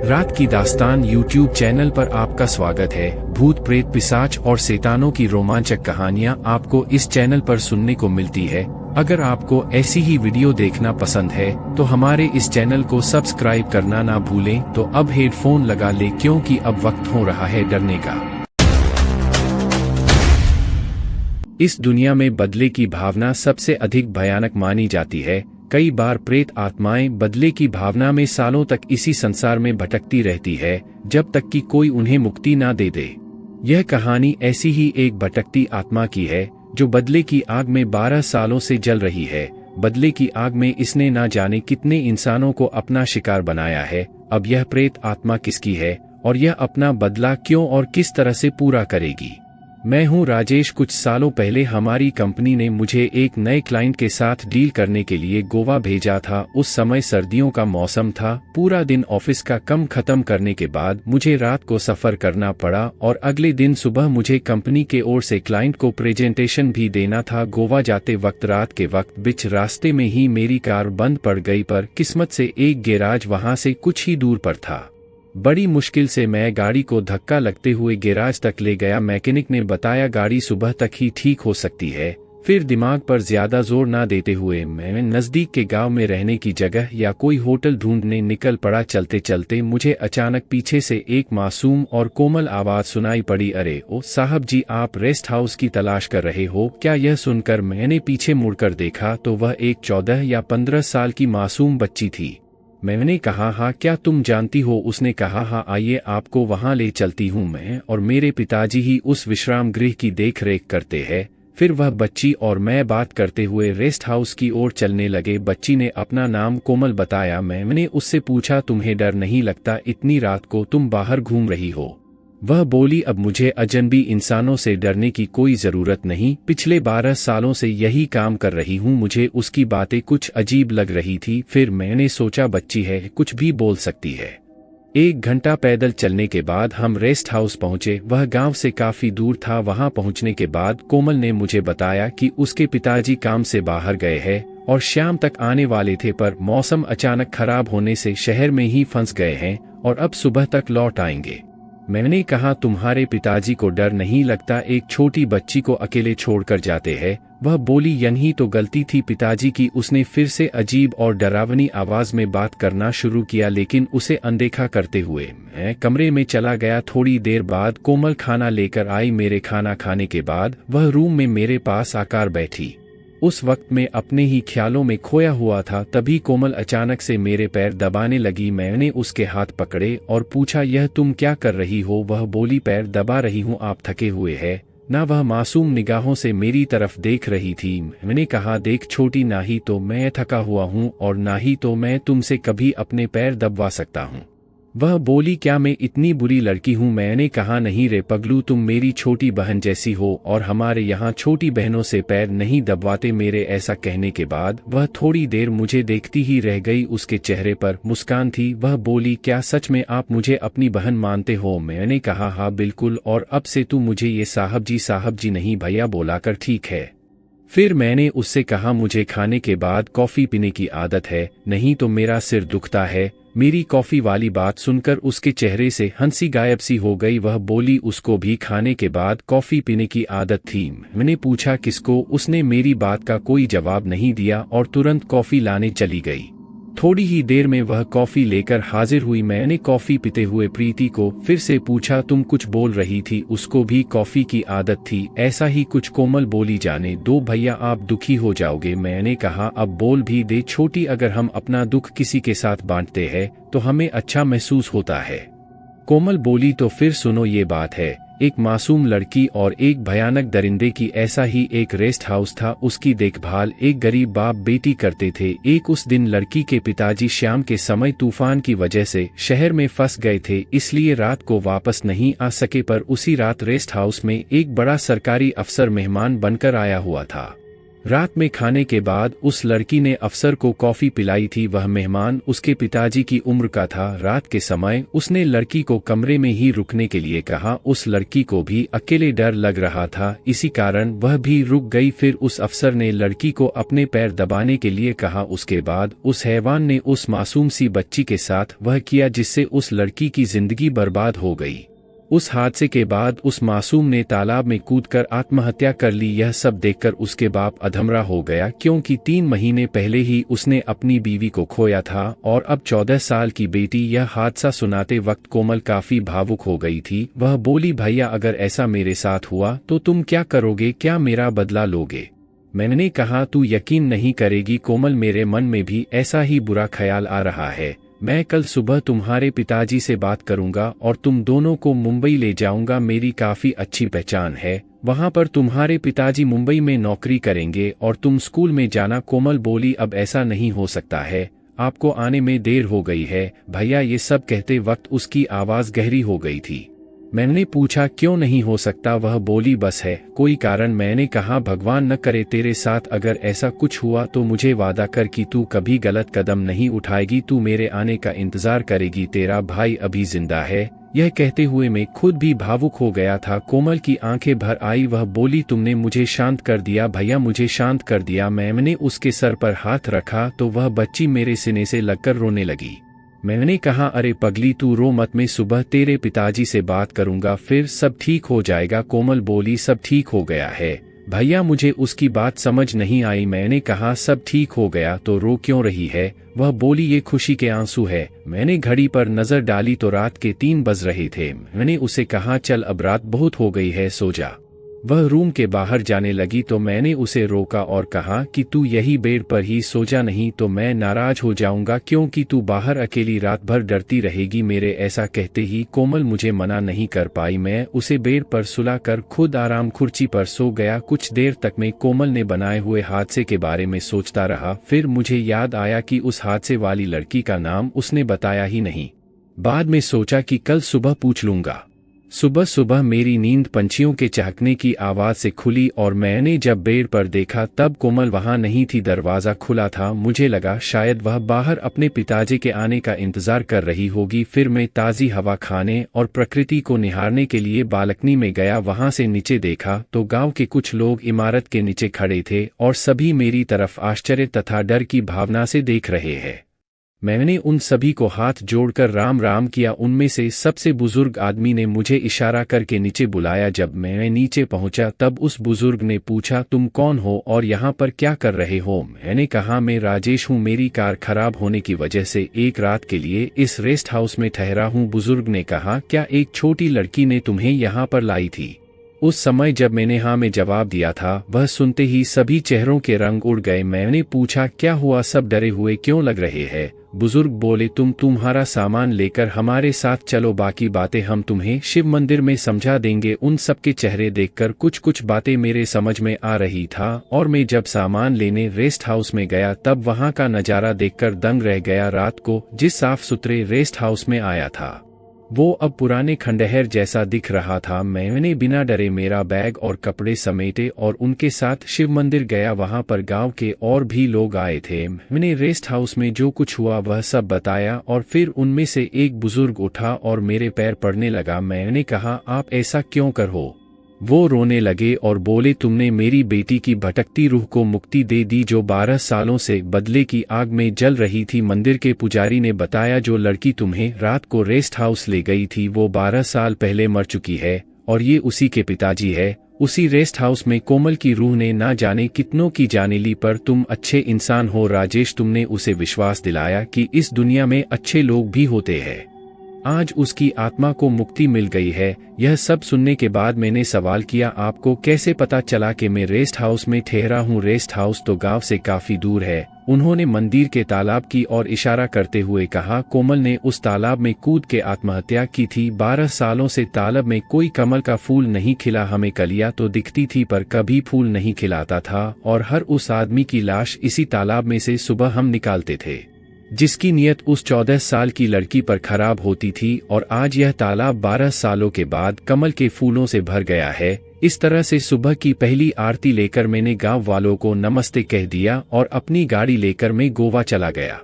रात की दास्तान यूट्यूब चैनल पर आपका स्वागत है। भूत प्रेत पिशाच और शैतानों की रोमांचक कहानियां आपको इस चैनल पर सुनने को मिलती है। अगर आपको ऐसी ही वीडियो देखना पसंद है तो हमारे इस चैनल को सब्सक्राइब करना ना भूलें। तो अब हेडफोन लगा ले क्योंकि अब वक्त हो रहा है डरने का। इस दुनिया में बदले की भावना सबसे अधिक भयानक मानी जाती है। कई बार प्रेत आत्माएं बदले की भावना में सालों तक इसी संसार में भटकती रहती है जब तक कि कोई उन्हें मुक्ति ना दे दे। यह कहानी ऐसी ही एक भटकती आत्मा की है जो बदले की आग में 12 सालों से जल रही है। बदले की आग में इसने ना जाने कितने इंसानों को अपना शिकार बनाया है। अब यह प्रेत आत्मा किसकी है और यह अपना बदला क्यों और किस तरह से पूरा करेगी। मैं हूं राजेश। कुछ सालों पहले हमारी कंपनी ने मुझे एक नए क्लाइंट के साथ डील करने के लिए गोवा भेजा था। उस समय सर्दियों का मौसम था। पूरा दिन ऑफिस का काम खत्म करने के बाद मुझे रात को सफर करना पड़ा और अगले दिन सुबह मुझे कंपनी के ओर से क्लाइंट को प्रेजेंटेशन भी देना था। गोवा जाते वक्त रात के वक्त बीच रास्ते में ही मेरी कार बंद पड़ गई, पर किस्मत से एक गैराज वहां से कुछ ही दूर पर था। बड़ी मुश्किल से मैं गाड़ी को धक्का लगते हुए गैराज तक ले गया। मैकेनिक ने बताया गाड़ी सुबह तक ही ठीक हो सकती है। फिर दिमाग पर ज्यादा जोर ना देते हुए मैं नजदीक के गांव में रहने की जगह या कोई होटल ढूंढने निकल पड़ा। चलते चलते मुझे अचानक पीछे से एक मासूम और कोमल आवाज सुनाई पड़ी, अरे ओ साहब जी, आप रेस्ट हाउस की तलाश कर रहे हो क्या? यह सुनकर मैंने पीछे मुड़कर देखा तो वह एक 14 या 15 साल की मासूम बच्ची थी। मैंने कहा, हाँ क्या तुम जानती हो? उसने कहा, हाँ आइए आपको वहां ले चलती हूँ। मैं और मेरे पिताजी ही उस विश्राम गृह की देख रेख करते हैं। फिर वह बच्ची और मैं बात करते हुए रेस्ट हाउस की ओर चलने लगे। बच्ची ने अपना नाम कोमल बताया। मैंने उससे पूछा, तुम्हें डर नहीं लगता? इतनी रात को तुम बाहर घूम रही हो? वह बोली, अब मुझे अजनबी इंसानों से डरने की कोई जरूरत नहीं। पिछले 12 सालों से यही काम कर रही हूँ। मुझे उसकी बातें कुछ अजीब लग रही थी। फिर मैंने सोचा बच्ची है, कुछ भी बोल सकती है। 1 घंटा पैदल चलने के बाद हम रेस्ट हाउस पहुंचे। वह गांव से काफी दूर था। वहां पहुंचने के बाद कोमल ने मुझे बताया कि उसके पिताजी काम से बाहर गए हैं और शाम तक आने वाले थे, पर मौसम अचानक खराब होने से शहर में ही फंस गए हैं और अब सुबह तक लौट आएंगे। मैंने कहा, तुम्हारे पिताजी को डर नहीं लगता? एक छोटी बच्ची को अकेले छोड़कर जाते हैं। वह बोली, यही तो गलती थी पिताजी की। उसने फिर से अजीब और डरावनी आवाज में बात करना शुरू किया, लेकिन उसे अनदेखा करते हुए मैं कमरे में चला गया। थोड़ी देर बाद कोमल खाना लेकर आई। मेरे खाना खाने के बाद वह रूम में मेरे पास आकर बैठी। उस वक्त मैं अपने ही ख्यालों में खोया हुआ था। तभी कोमल अचानक से मेरे पैर दबाने लगी। मैंने उसके हाथ पकड़े और पूछा, यह तुम क्या कर रही हो? वह बोली, पैर दबा रही हूँ, आप थके हुए हैं ना? वह मासूम निगाहों से मेरी तरफ देख रही थी। मैंने कहा, देख छोटी, ना ही तो मैं थका हुआ हूँ और ना ही तो मैं तुमसे कभी अपने पैर दबवा सकता हूँ। वह बोली, क्या मैं इतनी बुरी लड़की हूँ? मैंने कहा, नहीं रे पगलू, तुम मेरी छोटी बहन जैसी हो और हमारे यहाँ छोटी बहनों से पैर नहीं दबवाते। मेरे ऐसा कहने के बाद वह थोड़ी देर मुझे देखती ही रह गई। उसके चेहरे पर मुस्कान थी। वह बोली, क्या सच में आप मुझे अपनी बहन मानते हो? मैंने कहा, हाँ बिल्कुल, और अब से तू मुझे ये साहब जी नहीं भैया बोलाकर, ठीक है? फिर मैंने उससे कहा, मुझे खाने के बाद कॉफी पीने की आदत है, नहीं तो मेरा सिर दुखता है। मेरी कॉफी वाली बात सुनकर उसके चेहरे से हंसी गायब सी हो गई। वह बोली, उसको भी खाने के बाद कॉफी पीने की आदत थी। मैंने पूछा, किसको? उसने मेरी बात का कोई जवाब नहीं दिया और तुरंत कॉफी लाने चली गई। थोड़ी ही देर में वह कॉफी लेकर हाजिर हुई। मैंने कॉफी पीते हुए प्रीति को फिर से पूछा, तुम कुछ बोल रही थी? उसको भी कॉफी की आदत थी। ऐसा ही कुछ। कोमल बोली, जाने दो भैया, आप दुखी हो जाओगे। मैंने कहा, अब बोल भी दे छोटी, अगर हम अपना दुख किसी के साथ बांटते हैं तो हमें अच्छा महसूस होता है। कोमल बोली, तो फिर सुनो, ये बात है, एक मासूम लड़की और एक भयानक दरिंदे की। ऐसा ही एक रेस्ट हाउस था। उसकी देखभाल एक गरीब बाप बेटी करते थे। एक उस दिन लड़की के पिताजी शाम के समय तूफान की वजह से शहर में फंस गए थे, इसलिए रात को वापस नहीं आ सके। पर उसी रात रेस्ट हाउस में एक बड़ा सरकारी अफसर मेहमान बनकर आया हुआ था। रात में खाने के बाद उस लड़की ने अफसर को कॉफी पिलाई थी। वह मेहमान उसके पिताजी की उम्र का था। रात के समय उसने लड़की को कमरे में ही रुकने के लिए कहा। उस लड़की को भी अकेले डर लग रहा था, इसी कारण वह भी रुक गई। फिर उस अफसर ने लड़की को अपने पैर दबाने के लिए कहा। उसके बाद उस हैवान ने उस मासूम सी बच्ची के साथ वह किया जिससे उस लड़की की जिंदगी बर्बाद हो गई। उस हादसे के बाद उस मासूम ने तालाब में कूदकर आत्महत्या कर ली। यह सब देखकर उसके बाप अधमरा हो गया, क्योंकि 3 महीने पहले ही उसने अपनी बीवी को खोया था और अब 14 साल की बेटी। यह हादसा सुनाते वक्त कोमल काफी भावुक हो गई थी। वह बोली, भैया अगर ऐसा मेरे साथ हुआ तो तुम क्या करोगे? क्या मेरा बदला लोगे? मैंने कहा, तू यकीन नहीं करेगी कोमल, मेरे मन में भी ऐसा ही बुरा ख्याल आ रहा है। मैं कल सुबह तुम्हारे पिताजी से बात करूंगा और तुम दोनों को मुंबई ले जाऊंगा। मेरी काफी अच्छी पहचान है वहां पर। तुम्हारे पिताजी मुंबई में नौकरी करेंगे और तुम स्कूल में जाना। कोमल बोली, अब ऐसा नहीं हो सकता है, आपको आने में देर हो गई है भैया। ये सब कहते वक्त उसकी आवाज गहरी हो गई थी। मैंने पूछा, क्यों नहीं हो सकता? वह बोली, बस है कोई कारण। मैंने कहा, भगवान न करे तेरे साथ अगर ऐसा कुछ हुआ तो मुझे वादा कर कि तू कभी गलत कदम नहीं उठाएगी। तू मेरे आने का इंतजार करेगी, तेरा भाई अभी जिंदा है। यह कहते हुए मैं खुद भी भावुक हो गया था। कोमल की आंखें भर आई। वह बोली, तुमने मुझे शांत कर दिया भैया, मुझे शांत कर दिया। मैंने उसके सर पर हाथ रखा तो वह बच्ची मेरे सीने से लगकर रोने लगी। मैंने कहा, अरे पगली तू रो मत, मैं सुबह तेरे पिताजी से बात करूंगा, फिर सब ठीक हो जाएगा। कोमल बोली, सब ठीक हो गया है भैया। मुझे उसकी बात समझ नहीं आई। मैंने कहा, सब ठीक हो गया तो रो क्यों रही है? वह बोली, ये खुशी के आंसू है। मैंने घड़ी पर नजर डाली तो रात के 3 बज रहे थे। मैंने उसे कहा, चल अब रात बहुत हो गई है, सो जा। वह रूम के बाहर जाने लगी तो मैंने उसे रोका और कहा कि तू यही बेड पर ही सो जा, नहीं तो मैं नाराज हो जाऊंगा, क्योंकि तू बाहर अकेली रात भर डरती रहेगी मेरे। ऐसा कहते ही कोमल मुझे मना नहीं कर पाई। मैं उसे बेड पर सुलाकर खुद आराम कुर्सी पर सो गया। कुछ देर तक मैं कोमल ने बनाए हुए हादसे के बारे में सोचता रहा। फिर मुझे याद आया कि उस हादसे वाली लड़की का नाम उसने बताया ही नहीं। बाद में सोचा कि कल सुबह पूछ लूंगा। सुबह सुबह मेरी नींद पंछियों के चहकने की आवाज से खुली और मैंने जब बेड पर देखा तब कोमल वहां नहीं थी, दरवाजा खुला था। मुझे लगा शायद वह बाहर अपने पिताजी के आने का इंतजार कर रही होगी। फिर मैं ताज़ी हवा खाने और प्रकृति को निहारने के लिए बालकनी में गया। वहां से नीचे देखा तो गांव के कुछ लोग इमारत के नीचे खड़े थे और सभी मेरी तरफ आश्चर्य तथा डर की भावना से देख रहे हैं। मैंने उन सभी को हाथ जोड़कर राम राम किया। उनमें से सबसे बुजुर्ग आदमी ने मुझे इशारा करके नीचे बुलाया। जब मैं नीचे पहुंचा तब उस बुजुर्ग ने पूछा, तुम कौन हो और यहाँ पर क्या कर रहे हो? मैंने कहा, मैं राजेश हूँ, मेरी कार खराब होने की वजह से एक रात के लिए इस रेस्ट हाउस में ठहरा हूँ। बुजुर्ग ने कहा, क्या एक छोटी लड़की ने तुम्हें यहाँ पर लाई थी? उस समय जब मैंने हाँ में जवाब दिया था, वह सुनते ही सभी चेहरों के रंग उड़ गए। मैंने पूछा, क्या हुआ, सब डरे हुए क्यों लग रहे हैं? बुजुर्ग बोले, तुम्हारा सामान लेकर हमारे साथ चलो, बाकी बातें हम तुम्हें शिव मंदिर में समझा देंगे। उन सबके चेहरे देखकर कुछ बातें मेरे समझ में आ रही था और मैं जब सामान लेने रेस्ट हाउस में गया तब वहां का नजारा देखकर दंग रह गया। रात को जिस साफ सुथरे रेस्ट हाउस में आया था वो अब पुराने खंडहर जैसा दिख रहा था। मैंने बिना डरे मेरा बैग और कपड़े समेटे और उनके साथ शिव मंदिर गया। वहां पर गांव के और भी लोग आए थे। मैंने रेस्ट हाउस में जो कुछ हुआ वह सब बताया और फिर उनमें से एक बुजुर्ग उठा और मेरे पैर पड़ने लगा। मैंने कहा, आप ऐसा क्यों कर हो? वो रोने लगे और बोले, तुमने मेरी बेटी की भटकती रूह को मुक्ति दे दी जो 12 सालों से बदले की आग में जल रही थी। मंदिर के पुजारी ने बताया, जो लड़की तुम्हें रात को रेस्ट हाउस ले गई थी वो 12 साल पहले मर चुकी है और ये उसी के पिताजी है। उसी रेस्ट हाउस में कोमल की रूह ने ना जाने कितनों की जाने ली, पर तुम अच्छे इंसान हो राजेश। तुमने उसे विश्वास दिलाया कि इस दुनिया में अच्छे लोग भी होते हैं। आज उसकी आत्मा को मुक्ति मिल गई है। यह सब सुनने के बाद मैंने सवाल किया, आपको कैसे पता चला कि मैं रेस्ट हाउस में ठहरा हूँ? रेस्ट हाउस तो गांव से काफी दूर है। उन्होंने मंदिर के तालाब की ओर इशारा करते हुए कहा, कोमल ने उस तालाब में कूद के आत्महत्या की थी। 12 सालों से तालाब में कोई कमल का फूल नहीं खिला। हमें कलियां तो दिखती थी पर कभी फूल नहीं खिलाता था और हर उस आदमी की लाश इसी तालाब में से सुबह हम निकालते थे जिसकी नीयत उस 14 साल की लड़की पर खराब होती थी। और आज यह तालाब 12 सालों के बाद कमल के फूलों से भर गया है। इस तरह से सुबह की पहली आरती लेकर मैंने गांव वालों को नमस्ते कह दिया और अपनी गाड़ी लेकर मैं गोवा चला गया।